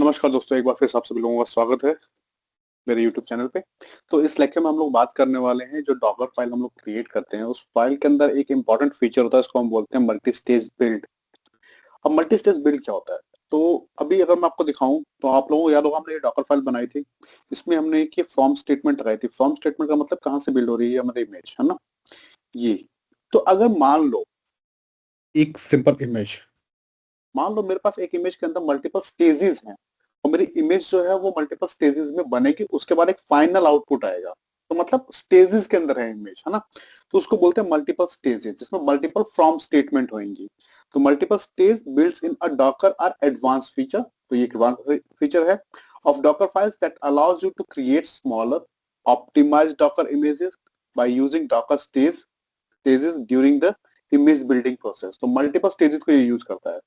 नमस्कार दोस्तों, एक बार फिर से आप सभी लोगों का स्वागत है मेरे YouTube चैनल पे। तो इस लेक्चर में हम लोग बात करने वाले हैं जो डॉकर फाइल हम लोग क्रिएट करते हैं, उस फाइल के अंदर एक इंपॉर्टेंट फीचर होता है, इसको हम बोलते हैं मल्टी स्टेज बिल्ड। अब मल्टी स्टेज बिल्ड क्या होता है? तो अभी अगर मैं आपको दिखाऊं तो आप लोगों को याद होगा, हमने ये डॉकर फाइल बनाई थी। इसमें हमने एक ये फॉर्म स्टेटमेंट लगाई थी। फॉर्म स्टेटमेंट का मतलब कहाँ से बिल्ड हो रही है हमारी इमेज, है ना? ये तो अगर मान लो एक सिंपल इमेज, मान लो मेरे पास एक इमेज के अंदर मल्टीपल स्टेजेस हैं और मेरी इमेज जो है वो मल्टीपल स्टेजेस में बनेगी, उसके बाद एक फाइनल आउटपुट आएगा। तो मतलब स्टेजेस के अंदर है इमेज, है ना? तो उसको बोलते हैं मल्टीपल स्टेजेस, जिसमें मल्टीपल फ्रॉम स्टेटमेंट होंगी। तो multiple stage builds in a docker are advance feature. तो ये एडवांस फीचर है of docker files that allows you to create smaller optimised docker images by using docker stages during the image building process. तो multiple stages को ये use करता है।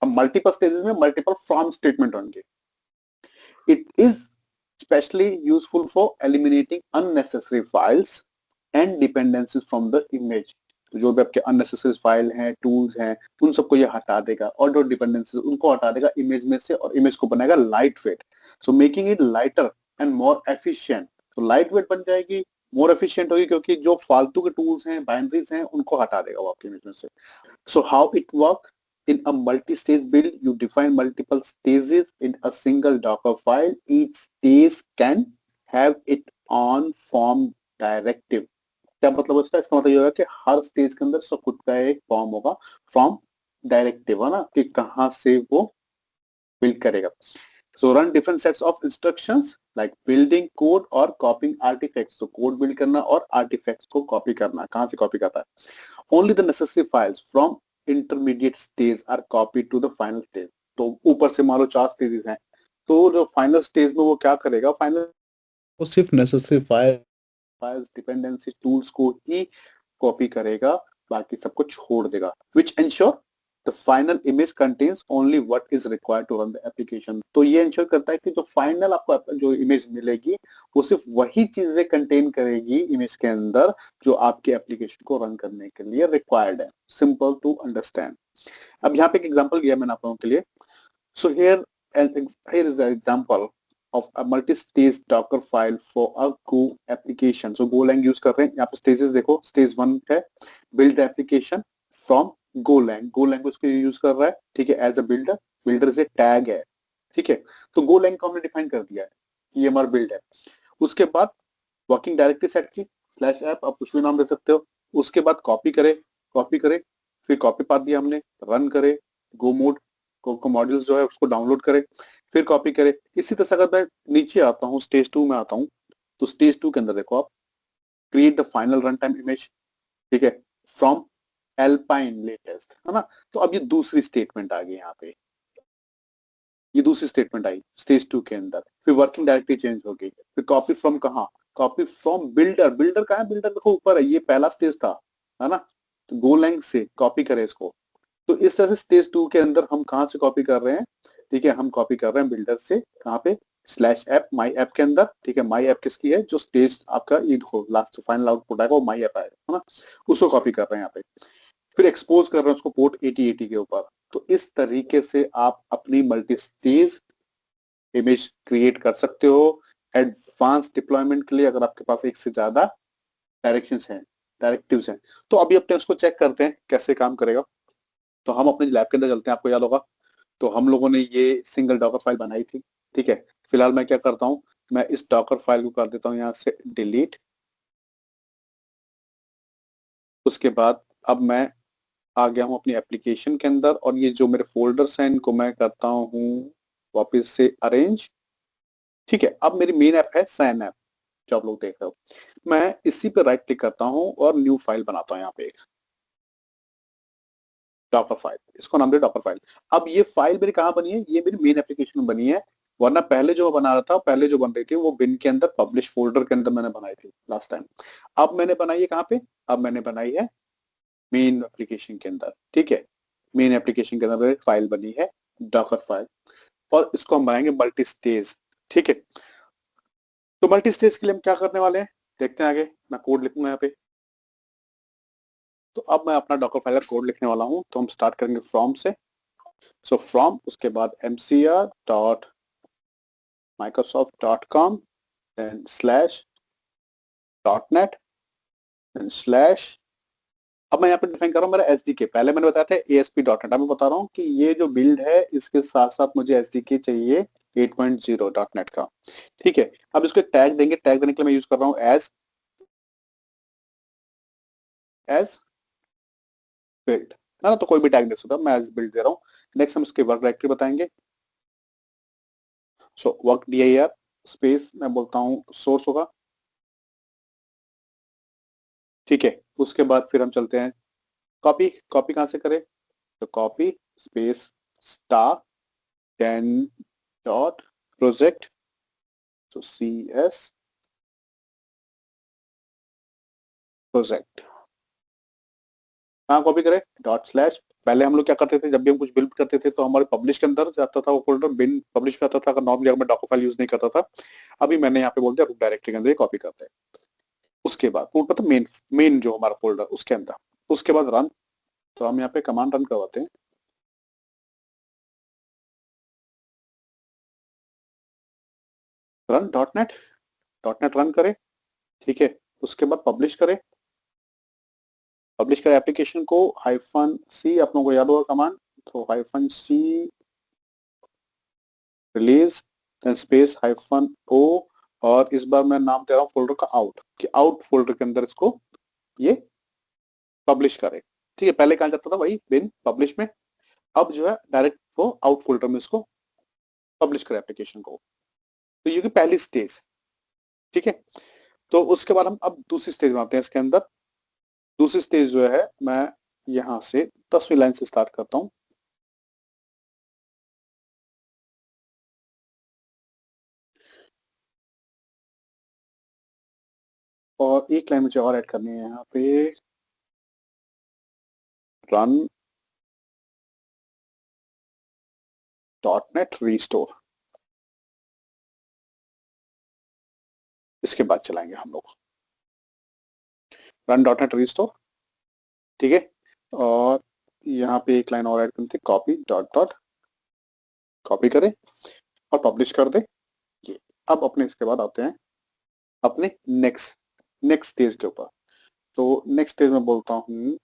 अब multiple stages में मल्टीपल फ्रॉम स्टेटमेंट होंगे। It is specially useful for eliminating unnecessary files and dependencies from the image. तो जो भी आपके अननेसेसरी फाइल हैं, टूल्स हैं, उन सबको ये हटा देगा और जो डिपेंडेंसीज उनको हटा देगा इमेज में से, और इमेज को बनाएगा light weight, so making it lighter and more efficient. तो लाइट वेट बन जाएगी, मोर एफिशिएंट होगी, क्योंकि जो फालतू के टूल्स हैं, बाइनरीज हैं, उनको हटा देगा वो आपकी इमेज में से। So how it work? In a multi-stage build, you define multiple stages in a single Docker file. Each stage can have its own form directive. क्या मतलब इसका? इसका मतलब ये होगा कि हर स्टेज के अंदर उसका खुद का एक फॉर्म होगा, फॉर्म डायरेक्टिव, है ना, कि कहाँ से वो बिल्ड करेगा। So run different sets of instructions like building code और copying artifacts। तो कोड बिल्ड करना और आर्टिफैक्ट्स को कॉपी करना। कहाँ से कॉपी करता है? Only the necessary files from intermediate stage are copied to the final stage। तो ऊपर से मान लो 4 स्टेजेस हैं, तो जो फाइनल स्टेज में वो क्या करेगा? फाइनल वो सिर्फ नेसेसरी फाइल्स, डिपेंडेंसी, टूल्स को ही कॉपी करेगा, बाकी सबको छोड़ देगा। Which ensure the final image contains only what is required to run the application. तो ये इंश्योर करता है कि जो फाइनल आपको जो इमेज मिलेगी वो सिर्फ वही चीजें कंटेन करेगी इमेज के अंदर जो आपके एप्लीकेशन को रन करने के लिए रिक्वायर्ड है। Simple to understand. अब यहाँ पे एक एग्जांपल दिया मैंने आप लोगों के लिए। सो here is the example of a multi-stage Docker file for a Go application। So Golang use कर रहे हैं यहाँ पे। स्टेजेस देखो, स्टेज 1 है build application from Golang। Go language को यूज कर रहा है, ठीक है, एज अ बिल्डर। बिल्डर से टैग है, ठीक है। तो Golang को हमने डिफाइन कर दिया है कि ये हमारा बिल्ड है। उसके बाद वर्किंग डायरेक्टरी सेट की स्लैश ऐप, आप कुछ भी नाम दे सकते हो। उसके बाद कॉपी करे, फिर कॉपी पाथ दिया हमने, रन करे, गो मोड को मॉड्यूल्स जो है उसको डाउनलोड करे, फिर कॉपी करे। इसी तरह से अगर मैं नीचे आता हूँ, स्टेज 2 में आता हूँ, तो स्टेज 2 के अंदर देखो आप, create the final run time image, ठीक है, फ्रॉम एल्पाइन लेटेस्ट, है ना। तो अब ये दूसरी स्टेटमेंट आ गई यहाँ पे, ये दूसरी स्टेटमेंट आई स्टेज 2 के अंदर। फिर वर्किंग डायरेक्टरी चेंज हो गई, फिर कॉपी फ्रॉम कहाँ? Copy from builder. बिल्डर कहाँ है? बिल्डर देखो ऊपर है, ये पहला स्टेज था, है ना। तो गोलैंग से कॉपी करे इसको। तो इस तरह से स्टेज 2 के अंदर हम कहाँ से कॉपी कर रहे हैं? ठीक है, हम कॉपी कर रहे हैं बिल्डर से। कहाँ पे? स्लैश ऐप, माई ऐप के अंदर, ठीक है। माई ऐप किसकी है? जो स्टेज आपका ये देखो लास्ट फाइनल आउटपुट आएगा वो माई ऐप आएगा, है ना। उसको कॉपी कर रहे हैं यहाँ पे, फिर एक्सपोज कर रहे हैं उसको पोर्ट 8080 के ऊपर। तो इस तरीके से आप अपनी मल्टी स्टेज इमेज क्रिएट कर सकते हो एडवांस डिप्लॉयमेंट के लिए, अगर आपके पास एक से ज्यादा डायरेक्शंस हैं, डायरेक्टिव्स हैं। तो अभी अपने उसको चेक करते हैं कैसे काम करेगा। तो हम अपने लैब के अंदर चलते हैं, आपको याद होगा। तो हम लोगों ने ये सिंगल डॉकर फाइल बनाई थी, ठीक है। फिलहाल मैं क्या करता हूँ, मैं इस डॉकर फाइल को कर देता हूँ यहाँ से डिलीट। उसके बाद अब मैं आ गया हूँ अपनी एप्लीकेशन के अंदर, और ये जो मेरे फोल्डर्स हैं इनको मैं करता हूँ वापस से अरेंज, ठीक है। अब मेरी मेन ऐप है सैन ऐप, जो आप लोग देख रहे हो। मैं इसी पे राइट क्लिक करता हूँ और न्यू फाइल बनाता हूँ यहाँ पे, डॉकर फाइल, इसको नाम दे डॉकर फाइल। अब ये फाइल मेरी कहाँ बनी है? ये मेरी मेन एप्लीकेशन में बनी है। वरना पहले जो बना रहा था, पहले जो बन रही थी वो बिन के अंदर पब्लिश फोल्डर के अंदर मैंने बनाई थी लास्ट टाइम। अब मैंने बनाई है कहाँ पे? अब मैंने बनाई है मेन एप्लीकेशन के अंदर, ठीक है। मेन एप्लीकेशन के अंदर एक फाइल बनी है डॉकर फाइल, और इसको हम बनाएंगे मल्टी स्टेज, ठीक है। तो मल्टी स्टेज के लिए हम क्या करने वाले हैं देखते हैं आगे। मैं कोड लिखूंगा यहाँ पे। तो अब मैं अपना डॉकर फाइल का कोड लिखने वाला हूँ। तो हम स्टार्ट करेंगे फ्रॉम से। सो फ्रॉम, उसके बाद mcr dot microsoft.com then /.net then slash, अब मैं यहाँ पे डिफाइन कर रहा हूँ मेरा एसडीके। पहले मैंने बताया था ASP.NET, अब मैं बता रहा हूँ कि ये जो बिल्ड है इसके साथ साथ मुझे एसडीके चाहिए 8.0 .NET का। ठीक है, अब इसको एक टैग देंगे। टैग देने के लिए मैं यूज कर रहा हूँ एज बिल्ड, है ना, तो कोई भी टैग दे सकता हूँ, मैं एज बिल्ड दे रहा हूँ। नेक्स्ट हम इसके वर्क डायरेक्टरी बताएंगे। सो वर्क dir स्पेस मैं बोलता हूँ सोर्स होगा। ठीक है, उसके बाद फिर हम चलते हैं कॉपी। कॉपी कहाँ से करें, तो copy space star 10 dot project, तो CS प्रोजेक्ट। कहाँ कॉपी करें, डॉट स्लैश। पहले हम लोग क्या करते थे, जब भी हम कुछ बिल्ड करते थे तो हमारे पब्लिश के अंदर जाता था वो फोल्डर, बिन पब्लिश पे आता था। अगर नॉर्मली अगर मैं डॉकर फाइल यूज नहीं करता था, अभी मैंने यहाँ पे बोल दिया रूट डायरेक्टरी के अंदर कॉपी करते हैं। उसके बाद रूट मतलब मेन मेन जो हमारा फोल्डर उसके अंदर। उसके बाद रन, तो हम यहाँ पे कमांड रन करवाते हैं, रन डॉट नेट रन करें। ठीक है, उसके बाद पब्लिश करें। पब्लिश करें एप्लीकेशन को -C, अपनों को याद होगा कमांड, तो -C रिलीज स्पेस -O, और इस बार मैं नाम दे रहा हूँ फोल्डर का आउट, कि आउट फोल्डर के अंदर इसको ये पब्लिश करे। ठीक है, पहले कहा जाता था वही बिन पब्लिश में, अब जो है डायरेक्ट वो आउट फोल्डर में इसको पब्लिश करे एप्लीकेशन को। तो ये की पहली स्टेज। ठीक है, तो उसके बाद हम अब दूसरी स्टेज में आते हैं इसके अंदर। दूसरी स्टेज जो है, मैं यहां से 10वीं लाइन से स्टार्ट करता हूं। और एक लाइन मुझे और ऐड करनी है यहाँ पे, रन .NET रिस्टोर। इसके बाद चलाएंगे हम लोग रन .NEट रिस्टोर। ठीक है, और यहाँ पे एक लाइन और ऐड करनी थी, कॉपी डॉट डॉट कॉपी करें और पब्लिश कर दे ये। अब अपने इसके बाद आते हैं अपने नेक्स्ट नेक्स्ट स्टेज के ऊपर। तो नेक्स्ट स्टेज में बोलता हूँ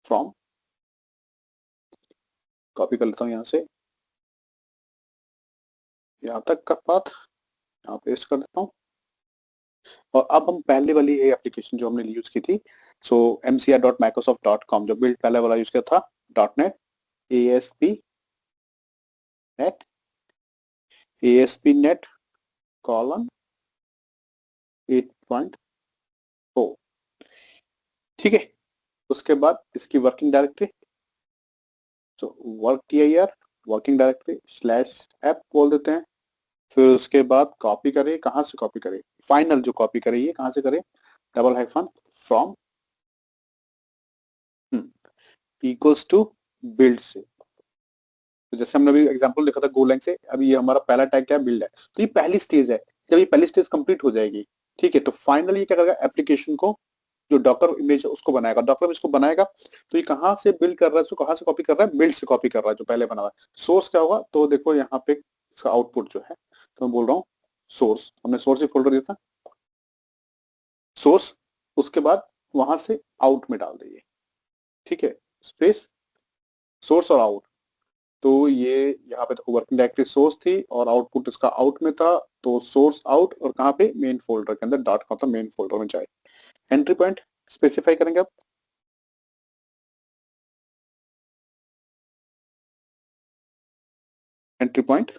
फ्रॉम, कॉपी कर लेता हूँ यहाँ से, यहाँ तक का पाथ यहाँ पेस्ट कर देता हूँ। और अब हम पहले वाली ये एप्लीकेशन जो हमने यूज की थी, सो mcr.microsoft.com, जो बिल्ड पहले वाला यूज किया था, .NET ASP.NET कॉलन 8.4। ठीक है, उसके बाद इसकी वर्किंग डायरेक्टरी, तो work dir working directory /app बोल देते हैं। फिर उसके बाद कॉपी करें, कहाँ से कॉपी करें, फाइनल जो कॉपी करें ये कहाँ से करें, double hyphen from equals to build से। तो जैसे हमने अभी एग्जांपल देखा था गोलैंग से, अभी ये हमारा पहला टैग क्या है, बिल्ड है। तो ये पहली स्टेज है। जब ये पहली स्टेज कंप्लीट हो जाएगी, ठीक है, तो फाइनली ये क्या करेगा, एप्लीकेशन को जो डॉकर इमेज है उसको बनाएगा। डॉकर इमेज को बनाएगा तो ये कहाँ से बिल्ड कर रहा है, उसको कहाँ से कॉपी कर रहा है, बिल्ड से कॉपी कर रहा है जो पहले बना हुआ है। सोर्स क्या होगा, तो देखो यहाँ पे इसका आउटपुट जो है, तो मैं बोल रहा हूँ सोर्स, हमने सोर्स ही फोल्डर दिया था, सोर्स। उसके बाद वहां से आउट में डाल दिए। ठीक है, स्पेस सोर्स और आउट। तो ये यहाँ पे देखो वर्किंग डायरेक्टरी सोर्स थी और आउटपुट इसका आउट में था, तो सोर्स आउट और कहाँ पे, मेन फोल्डर के अंदर, डॉट का मतलब मेन फोल्डर में जाए। एंट्री पॉइंट स्पेसिफाई करेंगे अब, एंट्री पॉइंट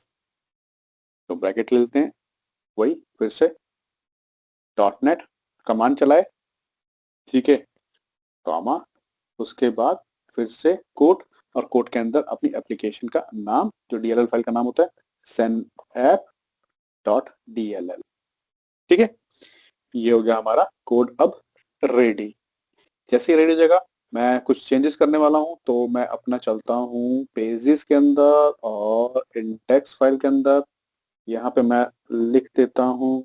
तो ब्रैकेट ले लेते हैं, वही फिर से .NET कमांड चलाए। ठीक है, कॉमा, उसके बाद फिर से कोड, और कोड के अंदर अपनी एप्लीकेशन का नाम, जो DLL फाइल का नाम होता है, senapp.dll। ठीक है, ये हो गया हमारा कोड अब रेडी। जैसे ही रेडी हो जाएगा, मैं कुछ चेंजेस करने वाला हूं, तो मैं अपना चलता हूं पेजेस के अंदर और इंडेक्स फाइल के अंदर। यहाँ पे मैं लिख देता हूं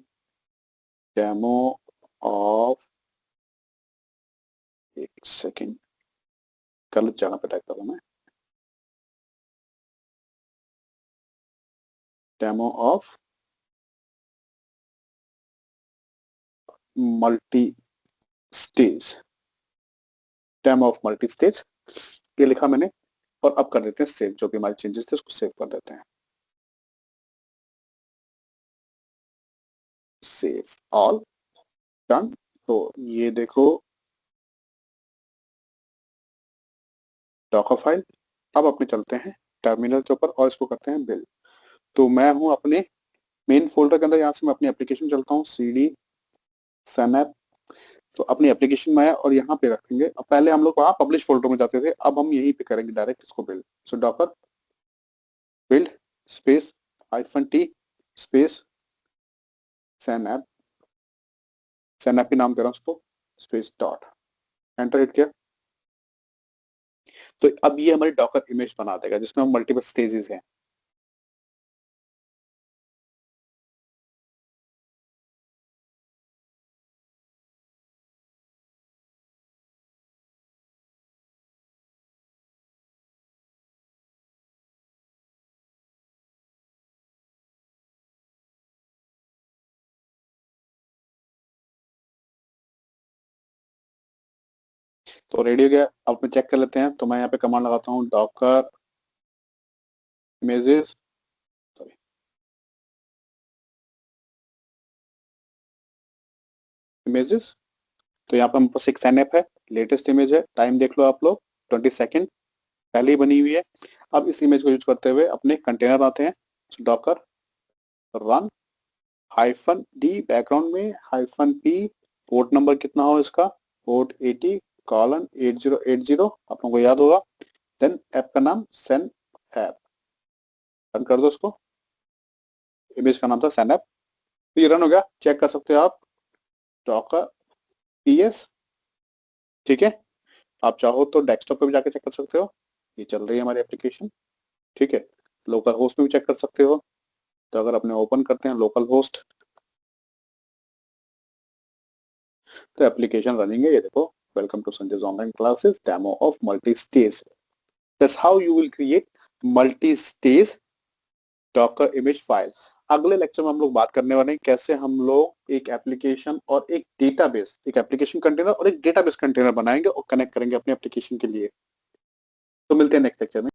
डेमो ऑफ, एक सेकेंड, गलत जगह पे टाइप कर रहा हूं मैं, demo of multi stage, demo of multi stage, ये लिखा मैंने। और अब कर देते हैं सेव, जो भी हमारे चेंजेस थे उसको सेव कर देते हैं। Save all, done. तो ये देखो डॉकर फाइल। अब अपने चलते हैं टर्मिनल के ऊपर और इसको करते हैं बिल्ड। तो मैं हूं अपने मेन फोल्डर के अंदर, यहाँ से मैं अपनी एप्लीकेशन चलता हूँ cd SANAP। तो अपनी एप्लीकेशन में है और यहाँ पे रखेंगे। अब पहले हम लोग वहाँ पब्लिश फोल्डर में जाते थे, अब हम यहीं पे करेंगे डायरेक्ट इसको build. So docker build space -t space SANAP, SANAP ही नाम दे रहा हूँ उसको, स्पेस डॉट, एंटर हिट किया। तो अब ये हमारी डॉकर इमेज बना देगा जिसमें हम मल्टीपल स्टेजेस हैं। तो रेडी हो गया। अब मैं चेक कर लेते हैं। तो मैं यहाँ पे कमांड लगाता हूँ डॉकर इमेजेस, सॉरी इमेजेस। तो यहाँ पे हमारे पास एक SANAP है, लेटेस्ट इमेज है, टाइम देख लो आप लोग 20 सेकेंड पहले ही बनी हुई है। अब इस इमेज को यूज करते हुए अपने कंटेनर आते हैं। डॉकर रन -d, बैकग्राउंड में -p, पोर्ट नंबर कितना हो इसका, पोर्ट 80:8080, आप लोगों को याद होगा। देन ऐप का नाम सेन ऐप, रन कर दो इसको। इमेज का नाम था SANAP। तो ये रन हो गया, चेक कर सकते हो आप डॉकर PS। ठीक है, आप चाहो तो डेस्कटॉप पे भी जाके चेक कर सकते हो, ये चल रही है हमारी एप्लीकेशन। ठीक है, लोकल होस्ट में भी चेक कर सकते हो। तो अगर अपने ओपन करते हैं लोकल होस्ट, तो एप्लीकेशन रनिंग है, ये देखो। Welcome to Sanjay's online classes, demo of multi stage. That's how you will create multi stage docker image file. अगले लेक्चर में हम लोग बात करने वाले हैं कैसे हम लोग एक एप्लीकेशन और एक डेटाबेस, एक एप्लीकेशन कंटेनर और एक डेटाबेस कंटेनर बनाएंगे और कनेक्ट करेंगे अपने एप्लीकेशन के लिए। तो मिलते हैं नेक्स्ट लेक्चर में।